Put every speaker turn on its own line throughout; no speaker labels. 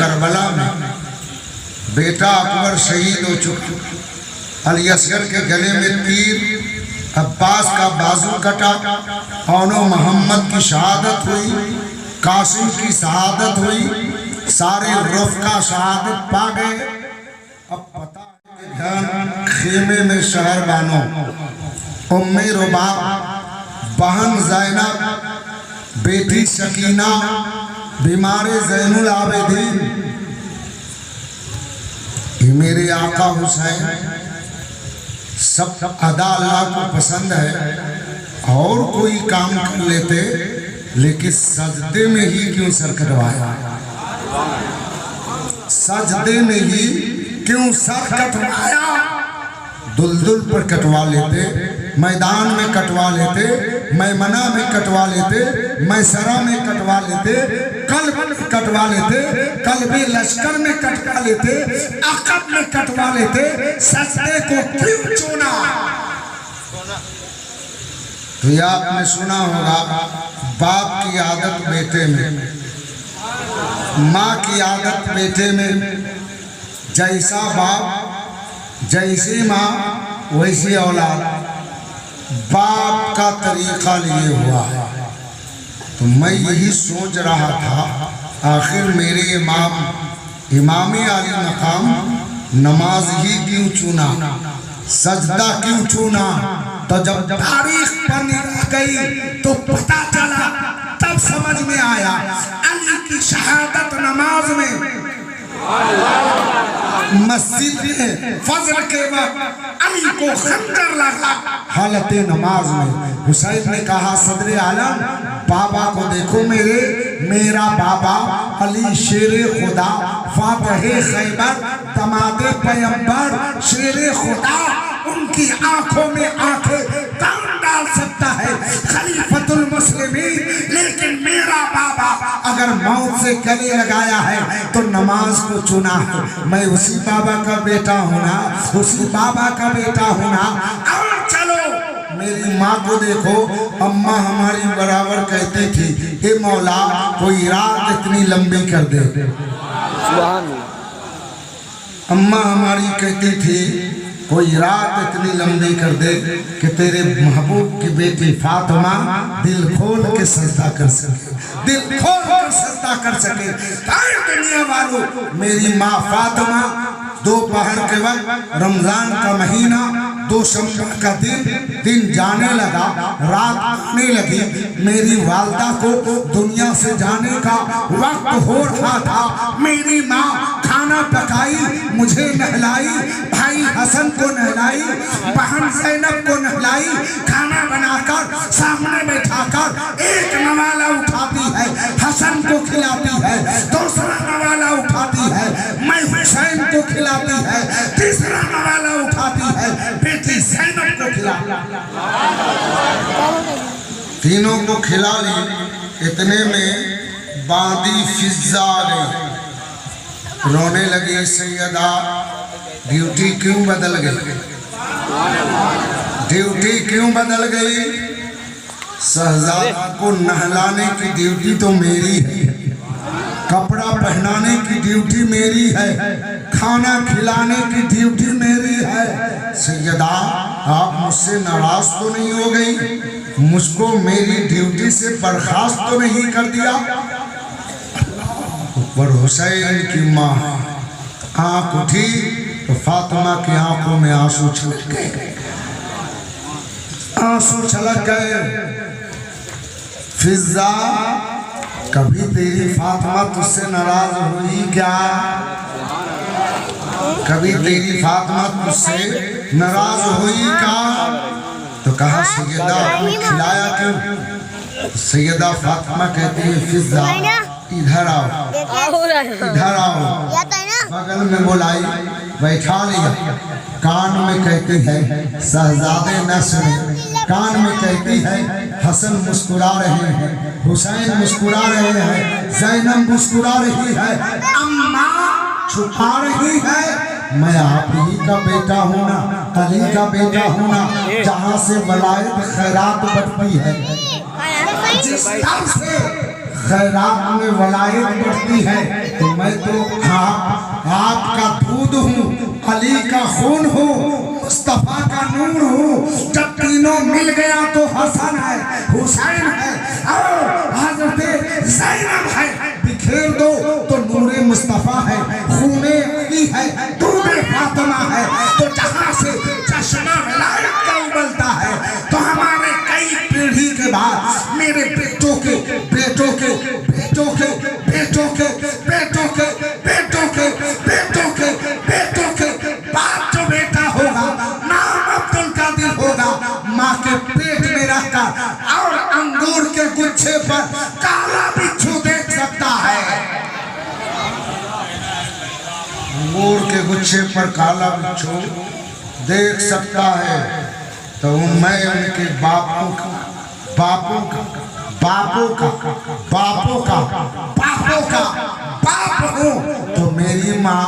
Karbala में बेटा अकबर शहीद हो चुका, अली असगर के गले में तीर, अब्बास का बाजू कटा, औनो मोहम्मद की शहादत हुई, कासिम की शहादत हुई, सारे रफ़का शहादत पा गए। अब पता है खेमे में शहर बानो, उम्मे रुबा, बहन ज़ैनब, बेटी सकीना, बीमारे ज़ैनुल आबिदीन, ये मेरे आका हुसैन, सब अदा अल्लाह को पसंद है। और कोई काम कर लेते लेकिन सजदे में ही क्यों सर कटवाया, सजदे में ही क्यों सर कटवाया। दुलदुल पर कटवा लेते, मैदान में कटवा लेते, मैमना में कटवा लेते, मैसरा में कटवा लेते, कल्ब में कटवा लेते, कल्बे लश्कर में कटवा लेते, अकब में कटवा लेते, सजदे को क्यों चुना। तो ये आपने सुना होगा, बाप की आदत बेटे में, माँ की आदत बेटे में, जैसा बाप जैसी माँ वैसी औलाद, बाप का तरीका लिए हुआ है। तो मैं यही सोच रहा था, आखिर मेरे इमाम आली मकाम नमाज ही क्यों चुना, सजदा क्यों चुना। तो जब तारीख पर निगाह गई तो पता चला, तब समझ में आया अली की शहादत नमाज में, मस्जिद में फजर के वक्त अली को खंजर लगा हालत नमाज में। हुसैन ने कहा, सदरे आलम बाबा को देखो, मेरा बाबा अली शेरे खुदा, फातहे खैबर, दमादे पैगंबर, शेरे खुदा, उनकी आंखों में आंखें कौन डाल सकता है, खलीफतुल मुस्लिमीन। लेकिन मेरा बाबा अगर मौत से गले लगाया है तो नमाज को चुना है। मैं उसी बाबा का बेटा हूँ ना, उसी बाबा का बेटा हूँ ना। और चलो मेरी माँ को देखो, अम्मा हमारी बराबर कहती थी, हे मौला कोई रात इतनी लंबी कर दे। अम्मा हमारी कहती थी, कोई रात इतनी लंबी कर दे कि तेरे महबूब की बेटी फातिमा दिल खोल के सजदा कर सके, दिल खोल कर सजदा कर सके। दुनिया वालों, मेरी माँ फातिमा दोपहर के वक्त, रमजान का महीना, दोशंबे का दिन जाने लगा, रात आने लगी, मेरी वालदा को दुनिया से जाने का वक्त हो रहा था। मेरी माँ खाना पकाई, मुझे नहलाई, भाई हसन को नहलाई, बहन ज़ैनब को नहलाई, खाना बनाकर सामने बैठाकर एक नवाला उठाती है, हसन को खिलाती है, दूसरा नवाला उठाती है, मैं हुसैन को खिलाती है, तीसरा नवाला उठाती है, बेटी ज़ैनब को खिलाती है। तीनों को खिला ली। इतने में बादी फिजा आ गई, रोने लगी, सैयदा ड्यूटी क्यों बदल गई, ड्यूटी क्यों बदल गई। शहजादा को नहलाने की ड्यूटी तो मेरी है, कपड़ा पहनाने की ड्यूटी मेरी है, खाना खिलाने की ड्यूटी मेरी है। सैयदा आप मुझसे नाराज तो नहीं हो गई, मुझको मेरी ड्यूटी से बर्खास्त तो नहीं कर दिया। पर हुसैन की माँ आँख उठी तो फातिमा की आंखों में आंसू छलक गए, आंसू छलक गए। फिजा, कभी तेरी फातिमा तुझसे नाराज हुई क्या, कभी तेरी फातिमा तुझसे नाराज हुई क्या। तो कहा, सैयदा आपने खिलाया क्यों। सैयदा फातिमा कहती है, फिजा इधर आओ, इधर आओ। बगल में बुलाई, बैठा लिया, कान में कहती है शहजादे न सुने, कान में कहती है हसन मुस्कुरा रहे हैं, हुसैन मुस्कुरा रहे हैं, ज़ैनब मुस्कुरा रही है, अम्मा छुपा रही है। मैं आप ही का बेटा हूँ ना, अली का बेटा हूँ ना, जहाँ से वलायत खैरात बढ़ती है, जिस तरह से खैरात में वलायत बढ़ती है, तो मैं तो अली का खून हो, मुस्तफा का नूर हो। जब तीनों मिल गया तो हसन है, हुसैन है और हजरत ज़ैनब है। बिखेर दो तो नूरे मुस्तफा है, खूने अली है, दूधे फातिमा है। तो जहां से चश्मा विलायत का उबलता है, तो हमारे कई पीढ़ी के बाद मेरे बेटों के बेटों के बेटों के बेटों के बेटों के बेटों के बेटों के बेटों के बाप जो बेटा होगा, नाम अब्दुल कादिर होगा, माँ के पेट में रखकर और अंगूर के गुच्छे पर काला बिच्छू देख सकता है। अंगूर के गुच्छे पर काला बिच्छू देख सकता है। तो मैं उनके बापों का बापों का बापों का बापों का बापों का बाप हूँ। तो मेरी माँ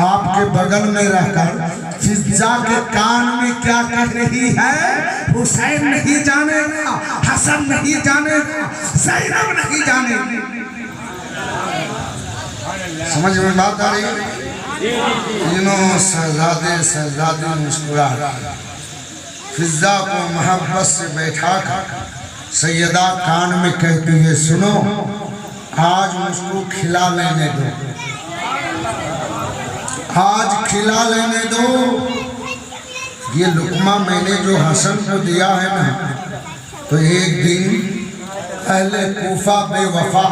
आपके बगल में रहकर फिजा के कान में क्या कह रही है? हुसैन नहीं जानेगा, हसन नहीं जानेगा, ज़ैनब नहीं जानेगी। समझ में बात आ रही है? तीनों शहजादे शहजादी मुस्कुरा फिजा को मोहब्बत से बैठा कर सैयदा कान में कहती है, सुनो आज मुझको खिला लेने दो, आज खिला लेने दो। ये लुकमा मैंने जो हसन को दिया है ना, तो एक दिन अहले कूफा बेवफा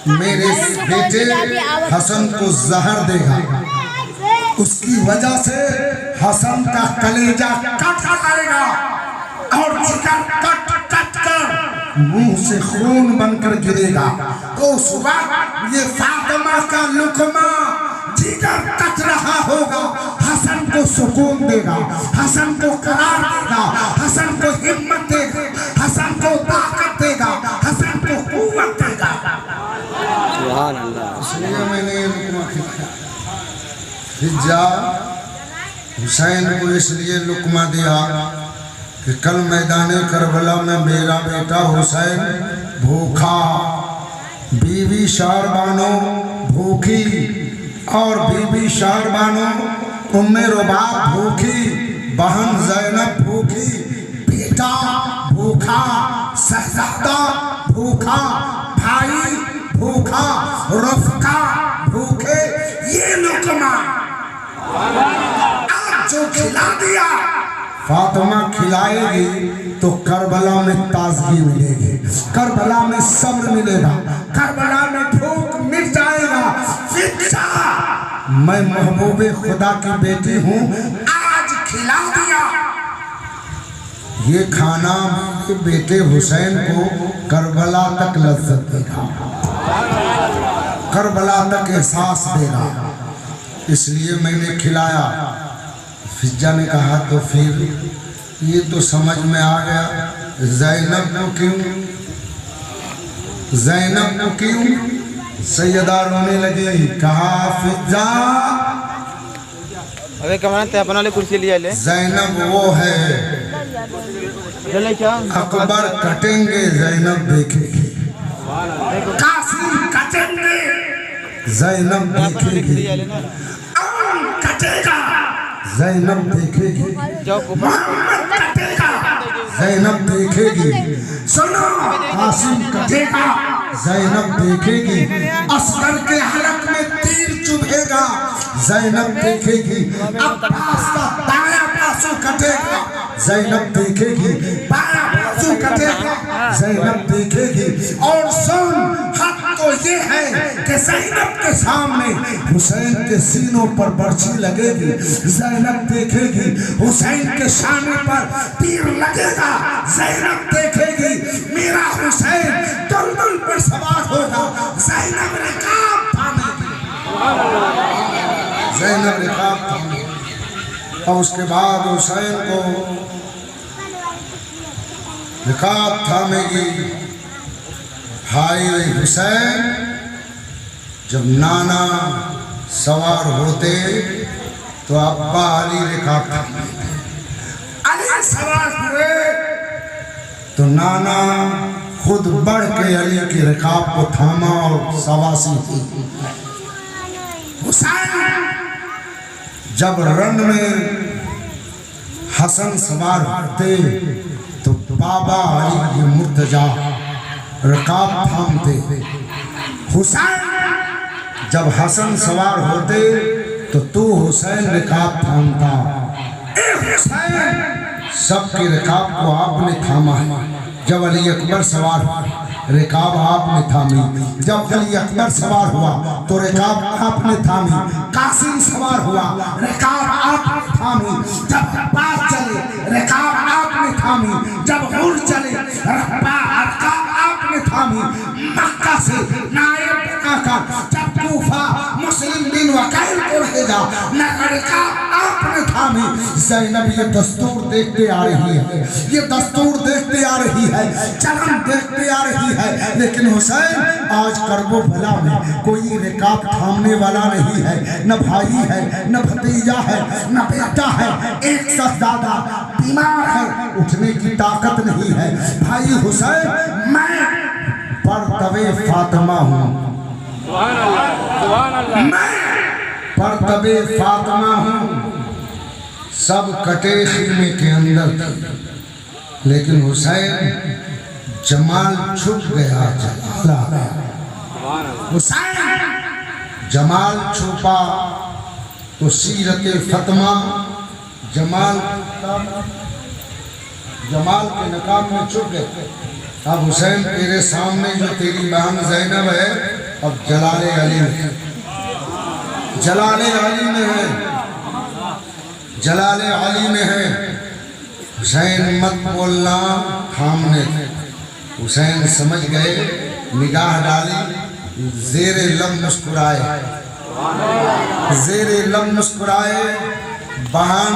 मेरे बेटे हसन को जहर देगा। उसकी वजह से हसन का कलेजा कट जाएगा और जिगर कट कट कर मुंह से खून बनकर गिरेगा। तो उस वक्त ये फातिमा का लुकमा जिगर कट रहा होगा, हसन को सुकून देगा, हसन को करार देगा, हसन को हिम्मत देगा, हसन को ताकत देगा, हसन को कुव्वत देगा। सुभान अल्लाह। इसलिए मैंने लुकमा खिलाया। फिजा हुसैन को इसलिए लुकमा दिया कि कल मैदान करबला में मेरा बेटा हुसैन भूखा, बीवी शारबानो भूखी और बीबी शारबानो उम्मे रुबाब भूखी, बहन ज़ैनब भूखी, बेटा भूखा, शहजादा भूखा, भाई भूखा, रफ़का भूखे। ये लुकमा आज जो खिला दिया, फातिमा खिलाएगी तो करबला में ताजगी मिलेगी, करबला में सब्र मिलेगा, करबला में भूख मिट जाएगा। मैं महबूबे खुदा की बेटी हूँ, आज खिला दिया। ये खाना मेरे बेटे हुसैन को करबला तक लज्जत देगा, करबला तक एहसास देगा, इसलिए मैंने खिलाया। फिजा ने कहा तो फिर ये तो समझ में आ गया, ज़ैनब को क्यों, ज़ैनब को क्यों? सैयदा रोने लगी। कहा फिजा
अरे कमाना ते अपना ले कुर्सी लिया ले।
ज़ैनब वो है,
चले क्या
अकबर कटेंगे ज़ैनब देखेगी, कासिम कटेंगे ज़ैनब देखेगी, कटेगा ज़ैनब देखेगी, मोहम्मद कटेगा ज़ैनब देखेगी, सुनो कासिम कटेगा ज़ैनब देखेगी, असगर के हलक में तीर चुभेगा ज़ैनब देखेगी, अब्बास का दाया बाजू कटेगा ज़ैनब देखेगी, बाया बाजू कटेगा ज़ैनब देखेगी। और सुन, हक तो ये है कि ज़ैनब के सामने हुसैन के सीनों पर बर्छी लगेगी, ज़ैनब देखेगी, हुसैन के शाने पर तीर लगेगा, ज़ैनब देखेगी, मेरा हुसैन दुल्दुल पर सवार होगा, ज़ैनब रिकाब थामेगी, ज़ैनब रिकाब थामेगी। और उसके बाद हुसैन को रिकाब थामेगी। भाई हुसैन जब नाना सवार होते तो अब्बा अली रिकाब थामते, अली सवार हुए तो नाना खुद बढ़ के अली की रिकाब को थामा और सवासी थी। हुसैन जब रन में हसन सवार होते तो बाबा अली मुर्तजा रकाब थामते। हुसैन जब हसन सवार होते तो तू हुसैन रिकाब थामता। हुसैन सबके रिकाब को आपने थामा। जब अली अकबर सवार रिकाब आपने थामी। जब अली अकबर सवार हुआ तो रिकाब आपने थामी। कासिम सवार हुआ रिकाब आपने थामी। जब अब्बास चले रिकाब आपने थामी। जब हुर चले रिकाब आपने थामी। मक्का से नायब बनाकर जब कूफा मुस्लिम बिन वकील को भेजा रिकाब आपने थामी। ज़ैनब ये दस्तूर देखते आ रही है, ये दस्तूर देखते आ रही है, चलन देखते आ रही है। लेकिन हुसैन आज करबो भला में कोई रिकाब थामने वाला नहीं है। न भाई है, न भतीजा है, न बेटा है। एक शहजादा बीमार है, उठने की ताकत नहीं है। भाई हुसैन मैं परतवे फातिमा हूँ, मैं परतवे फातिमा हूँ। सब कटे खिदमे के अंदर, लेकिन हुसैन जमाल छुप गया। हुसैन जमाल छुपा तो सीरत फातिमा जमाल के नकाब में छुप गए। अब हुसैन तेरे सामने जो तेरी बहन ज़ैनब है अब जलाले अली में, जलाले अली में है, जलाले अली में है। हुसैन मत बोलना, थामने। हुसैन समझ गए, निगाह डाली, ज़ेरे लब मुस्कुराए, ज़ेरे लब मुस्कुराए। बहन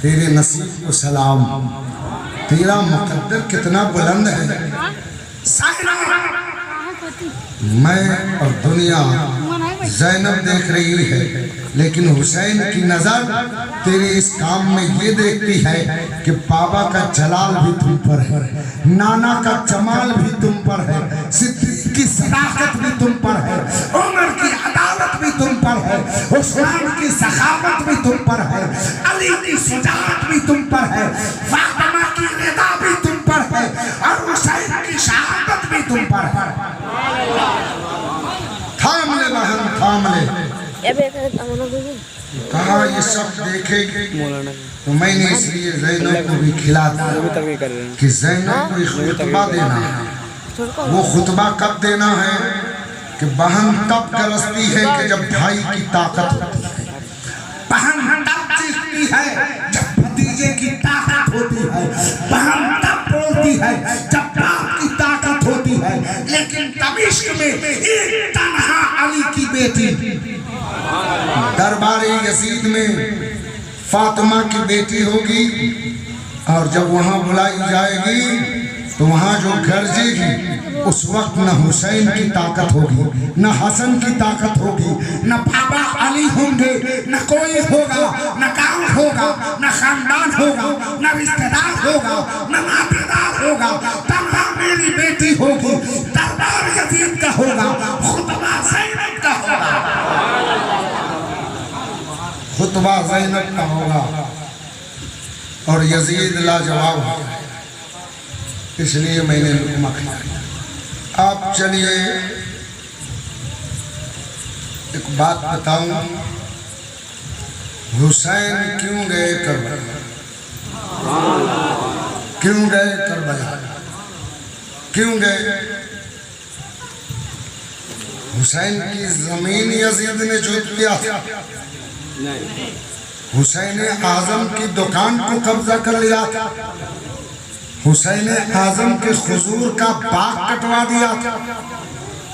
तेरे नसीब को सलाम, तेरा मुकद्दर कितना बुलंद है। मैं और दुनिया ज़ैनब देख रही है, लेकिन हुसैन की नज़र तेरे इस काम में ये देखती है कि बाबा का जलाल भी तुम पर है, नाना का जमाल भी तुम पर है, सिद्दीक़ की सदाकत भी तुम पर है, उमर की अदालत भी तुम पर है, उस्मान की सखावत भी तुम पर है, अली की शुजाअत भी तुम पर है, फातिमा की रिदा भी तुम पर है, और हुसैन की शहादत भी तुम पर है। थाम ले बहन, थाम ले। कहा ये सब देखेगी तो मैंने इसलिए ज़ैनब को भी खिला दिया कि ज़ैनब को खुतबा देना है। वो खुतबा कब देना है कि बहन तब गरजती है कि जब भाई की ताकत होती है, बहन तब जीतती है जब भतीजे की ताकत होती है, बहन तब बोलती है जब बाप की ताकत होती है। लेकिन तमिश्क में एक तन्हा अली की बेटी दरबारे यजीद में फातिमा की बेटी होगी, और जब वहाँ बुलाई जाएगी तो वहाँ जो गरजेगी उस वक्त न हुसैन की ताकत होगी, न हसन की ताकत होगी, न बाबा अली होंगे, न कोई होगा, न गांव होगा, न खानदान होगा, न रिश्तेदार होगा, न नातेदार होगा। तन्हा मेरी बेटी होगी, दरबार यजीद का होगा, खुतबा ज़ैनब का होगा, खुतबा ज़ैनब का होगा। और यजीद लाजवाब है, इसलिए मैंने लुकमा खाया। आप चलिए एक बात बताऊं, हुसैन क्यों गए करबला, क्यों गए करबला, क्यों गए? हुसैन की जमीन यजीद ने जोत लिया था, हुसैन आजम की दुकान को कब्जा कर लिया था, हुसैन आजम के हुजूर का बाग कटवा दिया था,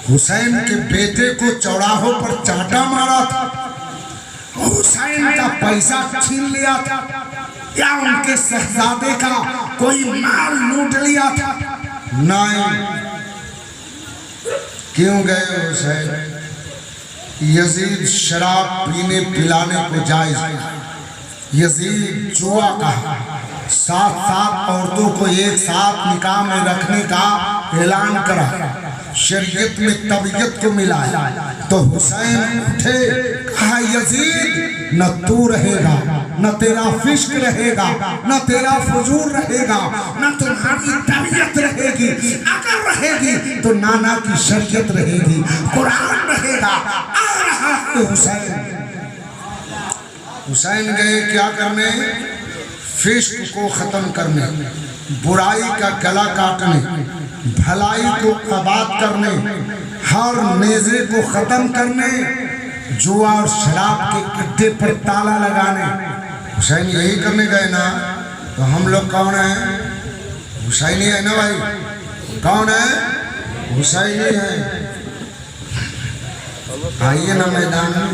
हुसैन के बेटे को चौराहों पर चांटा मारा था, हुसैन का पैसा छीन लिया था, या उनके शहजादे का कोई माल लूट लिया था। नहीं, क्यों गए हुसैन? यजीद शराब पीने पिलाने को जायज, यजीद जुआ का, साथ साथ औरतों को एक साथ निकाह में रखने का ऐलान करा, शरीयत में तबीयत को मिलाया। तो हुसैन उठे, कहा यजीद न तू रहेगा, न तेरा फिश्क रहेगा, न तेरा फजूर रहेगा, न तुम्हारी तबीयत रहेगी। अगर रहेगी तो नाना की शरीयत रहेगी, कुरान रहेगा। आ रहा है हुसैन। हुसैन गए क्या करने? फिश्क को खत्म करने, बुराई का गला काटने, भलाई को आबाद करने, हर नेज़े को खत्म करने, जुआ और शराब के अड्डे पर ताला लगाने। हुसैन यही करने गए ना, तो हम लोग कौन है? हुसैनी है ना भाई। कौन है? हुसैनी है। आइए ना मैदान में,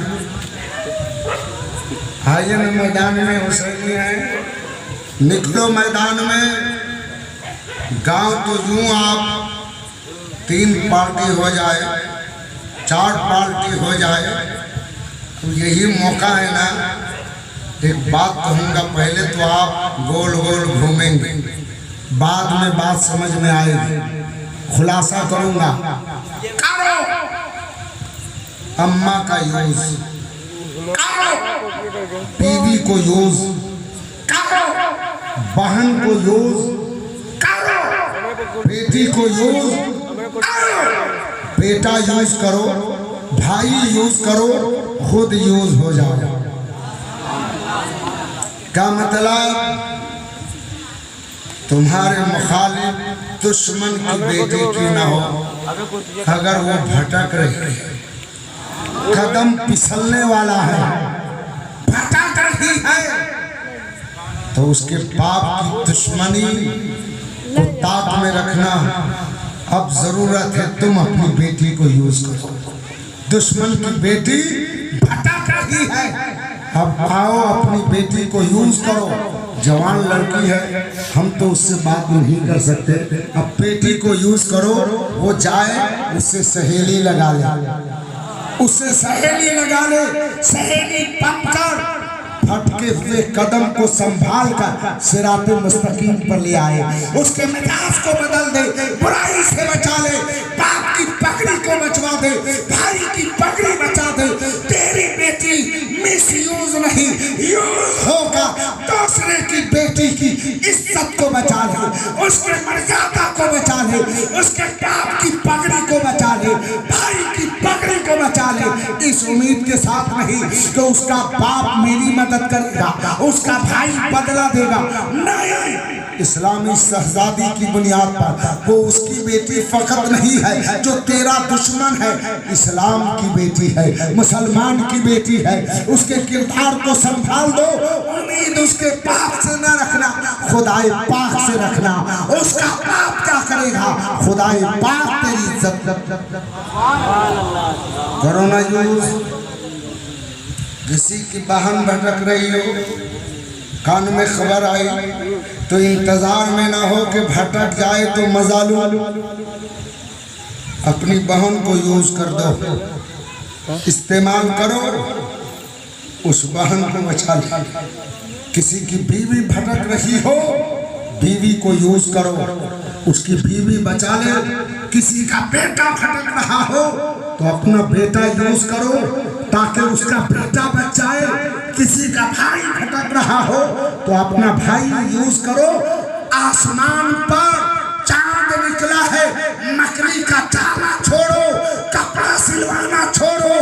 आइए ना मैदान में। हुसैनी है, निकलो मैदान में। गांव तो यूं आप 3 पार्टी हो जाए, 4 पार्टी हो जाए, तो यही मौका है ना। एक बात कहूँगा, पहले तो आप गोल गोल घूमेंगे, बाद में बात समझ में आएगी। खुलासा करूँगा। करो अम्मा का यूज, करो बीवी को यूज, करो बहन को यूज, करो बेटी को यूज, बेटा यूज करो, भाई यूज करो, खुद यूज हो जाओ। क्या मतलब? तुम्हारे मुखालिफ दुश्मन की बेटी की ना हो, अगर वो भटक रही, कदम फिसलने वाला है, भटक रही है, तो उसके पाप की दुश्मनी को ताक में रखना। अब जरूरत है तुम अपनी बेटी को यूज करो। दुश्मन की बेटी भटक रही है, अब आओ अपनी बेटी को यूज करो। जवान लड़की है, हम तो उससे बात नहीं कर सकते। अब बेटी को यूज करो, वो जाए उससे सहेली लगा ले, उससे सहेली लगा ले। सहेली बनकर भटके हुए कदम को संभाल कर सिराते मुस्तकीम पर ले आए, उसके मिजाज को बदल दे, बुराई से बचा ले, बाप की पगड़ी को बचवा दे, भाई की पगड़ी बचा दे। तेरी बेटी मिस यूज नहीं यूज होगा, दूसरे की बेटी की इज्जत को बचा ले, उसके मर्यादा को बचा ले, उसके बाप की पगड़ी को बचा ले, भाई की पगड़ी को बचा ले। इस उम्मीद के साथ नहीं कि उसका बाप मेरी मदद करेगा, उसका भाई बदला देगा। नहीं, इस्लामी शहजादी की बुनियाद पर वो उसकी बेटी फकत नहीं है जो तेरा दुश्मन है, इस्लाम की बेटी है, मुसलमान की बेटी है। उसके किरदार को संभाल दो, उम्मीद उसके बाप से न रखना, खुदाए पाक से रखना। उसका बाप क्या करेगा, खुदाए पाक तेरी इज्जत करो ना यूज। किसी की बहन भटक रही हो, कान में खबर आई, तो इंतजार में ना हो कि भटक जाए तो मजा लो। अपनी बहन को यूज कर दो, इस्तेमाल करो, उस बहन को बचा लो। किसी की बीवी भटक रही हो, बीवी को यूज करो, उसकी बीवी बचा ले। किसी का बेटा भटक रहा हो तो अपना बेटा यूज करो ताकि उसका बेटा बच जाए। किसी का भाई भटक रहा हो तो अपना भाई यूज करो। आसमान पर चांद निकला है, मकड़ी का चाला छोड़ो, कपड़ा सिलवाना छोड़ो,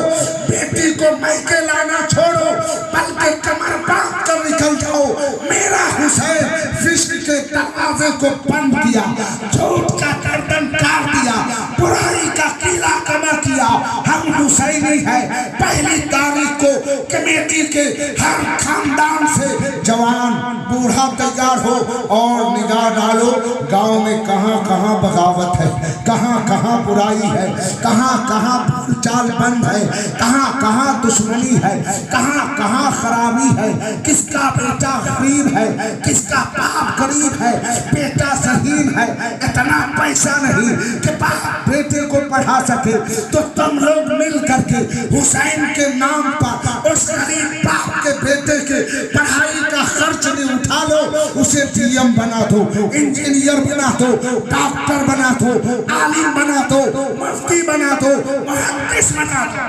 बेटी को मैके लाना छोड़ो, बल्कि कमर बांध कर निकल जाओ। मेरा हुसैन फिश्क के दरवाजे को बंद किया, झूठ का गर्दन काट दिया, बुराई का किला कमा किया। हम हुसैनी है। 1 तारीख को कमेटी के हर खानदान से जवान बूढ़ा तैयार हो और निगाह डालो गांव में कहां कहां बगावत है, कहां कहां बुराई है, कहां कहां चाल बंद है, कहां कहां दुश्मनी है, कहां कहां खराबी है। किसका बेटा गरीब है, किसका बाप गरीब है, बेटा शहीद है, इतना पैसा नहीं कि बाप बेटे को पढ़ा सके। तो तुम लोग मिल करके हुसैन के नाम पर उस गरीब बाप के बेटे के पढ़ाई का खर्च नहीं उठा लो, उसे डीएम बना दो, इंजीनियर बना दो, डॉक्टर बना दो, आलिम बना दो, मुफ्ती बना दो, मुहद्दिस बना दो।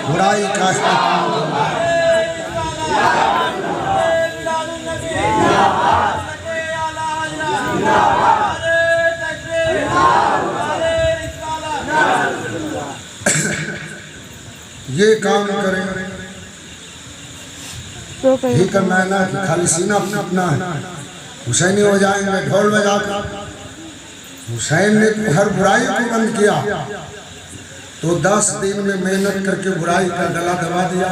बुराई का ये काम करें ये करना है ना कि खाली सीना अपना है। हुसैनी हो जाएंगे ढोल बजाकर। हुसैन ने तो हर बुराई को बंद किया, तो 10 दिन में मेहनत करके बुराई का गला दबा दिया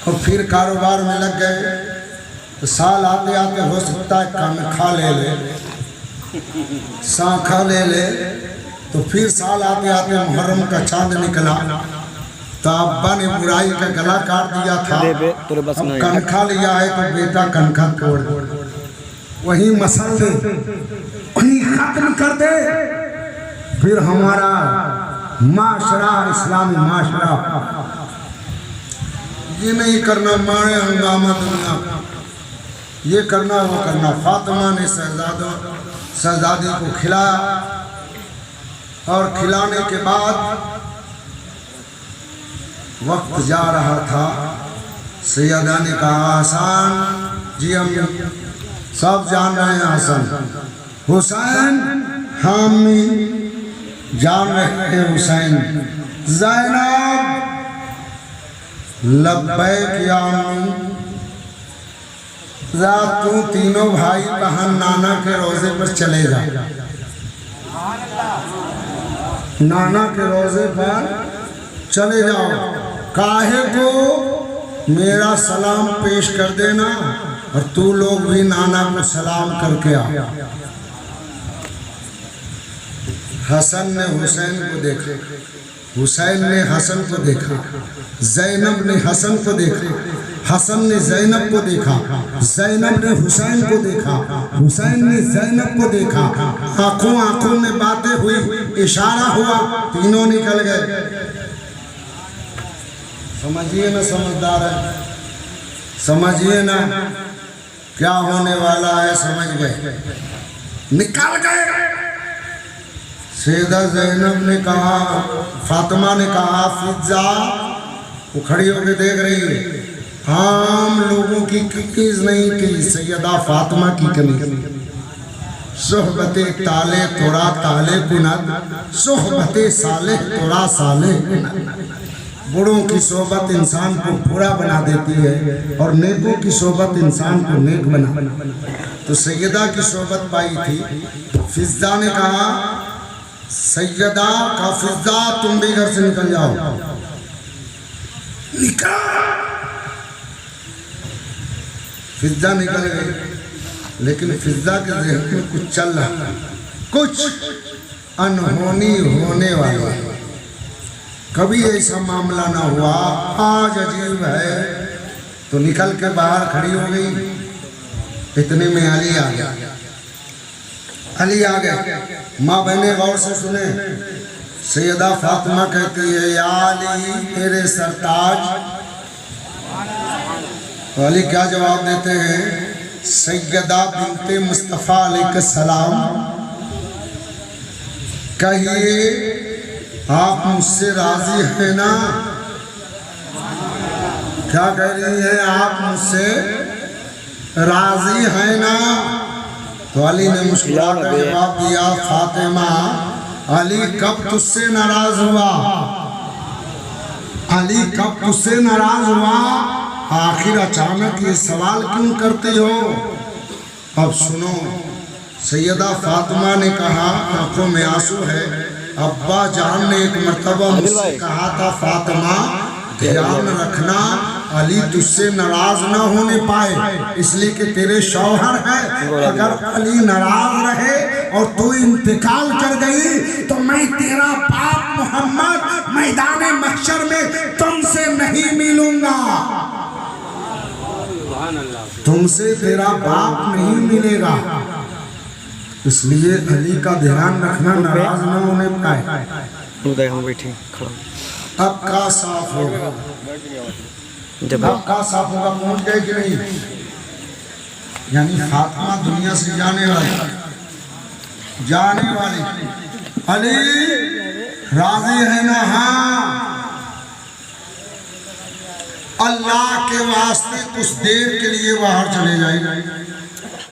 और फिर कारोबार में लग गए। तो साल आते आते हो सकता है कानखा ले ले, सांखा ले ले, तो फिर साल आते आते मुहर्रम का चांद निकला, तो अब्बा ने बुराई का गला काट दिया था। अब कनखा लिया है तो बेटा कनखा तोड़ वही मसल दे, वही खत्म कर दे, फिर हमारा माशरा इस्लामी माशरा। ये नहीं करना मारे हंगामा दुनिया, ये करना वो करना। फातिमा ने शहजादी को खिलाया और खिलाने के बाद वक्त जा रहा था। सैयदा ने कहा हसन जी, हम सब जान रहे हैं हसन हुसैन, हम जान रहे हैं हुसैन। ज़ैनब लब्बैक या अम्मी, तू तीनों भाई बहन नाना के रोजे पर चले जा, नाना के रोजे पर चले जाओ। काहे को मेरा सलाम पेश कर देना और तू लोग भी नाना को सलाम करके आ। हसन ने हुसैन को देखा, हुसैन ने हसन को देखा, ज़ैनब ने हसन को देखा, हसन ने ज़ैनब को देखा, ज़ैनब ने हुसैन को देखा, हुसैन ने ज़ैनब को देखा। आंखों आंखों में बातें हुई, इशारा हुआ, तीनों निकल गए। समझिए ना समझदार है, समझिए ना क्या होने वाला है, समझ गए, निकल गए। सैयदा ज़ैनब ने कहा, फातिमा ने कहा फिजा, वो खड़ी होकर देख रही है। आम लोगों की चीज नहीं की, सैयदा फातिमा की कमी। सोहबते ताले तोड़ा ताले कुनत, सोहबते साले तोड़ा साले कुनत। बूढ़ों की सोहबत इंसान को बुरा बना देती है और नेकों की सोहबत इंसान को नेक बना। तो सैयदा की सोहबत पाई थी। फिजा ने कहा, सैयदा का फिजा, तुम भी घर से निकल जाओ। निकल। फिजा निकल गई, लेकिन फिजा के ज़हन में कुछ चल रहा, कुछ अनहोनी होने वाला। कभी ऐसा मामला ना हुआ, आज अजीब है। तो निकल के बाहर खड़ी हो गई। इतने में अली आ गया, अली आ गए। माँ बहने गौर से सुने, सैयदा फातिमा कहती है, या अली तेरे सरताज। तो अली क्या जवाब देते हैं, सैयदा बिनते मुस्तफ़ा अलैहिस्सलाम, कहिए आप मुझसे राजी है ना? क्या कह रही है, आप मुझसे राजी है ना? तो अली ने मुस्कुराकर जवाब दिया, फातिमा, अली कब तुझसे नाराज हुआ? अली कब तुझसे नाराज हुआ? आखिर अचानक ये सवाल क्यों करती हो? अब सुनो, सैयदा फातिमा ने कहा, आंखों में आंसू है, अब्बा जान ने एक मर्तबा मुझसे कहा था, फातिमा ध्यान रखना, अली तुझसे नाराज ना होने पाए, इसलिए कि तेरे शौहर है। अगर अली नाराज रहे और तू इंतकाल कर गई तो मैं तेरा बाप मोहम्मद मैदान महशर में तुमसे नहीं मिलूंगा, तुमसे तेरा बाप नहीं मिलेगा। इसलिए अली का ध्यान रखना, नाराज न होने पाए।
हम बैठे
अब का साफ होगा, जब अब का साफ होगा, पहुंच गए कि नहीं? यानी फातिमा दुनिया से जाने वाली, जाने वाली। अली राजी है ना? हाँ। अल्लाह के वास्ते कुछ देर के लिए बाहर चले जाए।